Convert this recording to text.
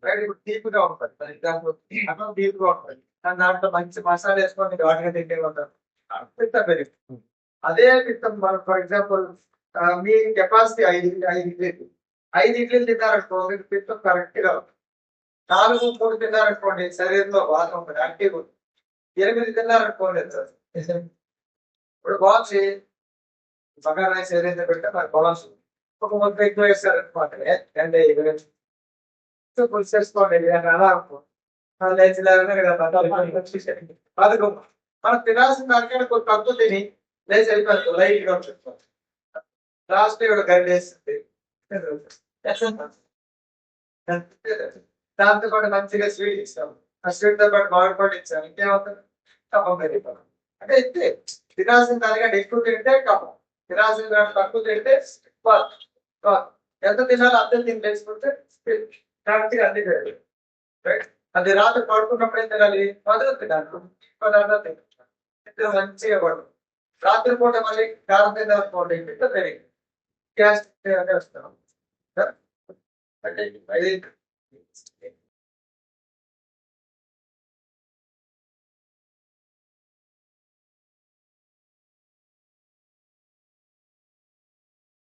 Right. ఇప్పుడు తీపిగా ఉంటుంది, ఫర్ ఎగ్జాంపుల్ అన్నం తీపిగా ఉంటుంది, కానీ దాంట్లో మంచి మసాలా వేసుకొని ఘాటుగా తింటే ఉంటారు, పిత్తం పెరుగుతుంది. అదే పిత్తం మనం ఫర్ ఎగ్జాంపుల్ మీ కెపాసిటీ 5 ఇడ్లీలు 5 ఇడ్లీలు తిన్నారనుకో మీకు పిత్తం కరెక్ట్ గా ఉంటుంది. 4-3 తిన్నారనుకోండి శరీరంలో బాగా ఉంటుంది, యాక్టివ్. 8 తిన్నారనుకోండి సార్. ఇప్పుడు బాక్స్ బగారా రైస్ ఏదైతే పెట్టా నాకు బాక్స్ ఒక ముద్ద ఎక్కువ వేస్తారనుకోండి, అంటే పులుసు వేసుకోండి అలా అనుకో పథకం. మనం తినాల్సిన దానికంటే కొంచెం తక్కువ తిని లేచి వెళ్ళిపోతాం, లైట్ గా వచ్చేస్తాం. లాస్ట్ ఇక్కడ గడ్డి వేస్తుంది, దాంతో పాటు మంచిగా స్వీట్ ఇస్తాం, ఆ స్వీట్ తో పాటు మామిడి పండు ఇచ్చాం, ఇంకేమవుతుంది కప్పం పెరిగిపోతాం. అంటే ఇంతే, తినాల్సిన దానికంటే ఎక్కువ తింటే కప్పం, తినాల్సిన దాంట్లో తక్కువ తింటే ఎంత తినాలో అంతే తిని తెలుసుకుంటే కరెక్ట్ గా అన్ని తినాలి. రైట్. అది రాత్రి పడుకున్నప్పుడు ఏం తినాలి, మొదలు తినాలి, పదార్థాలు తినాలి, మంచిగా పడు. రాత్రి పూట మళ్ళీ కారం తినాలనుకోండి పెరిగి గ్యాస్ వస్తాం. అంటే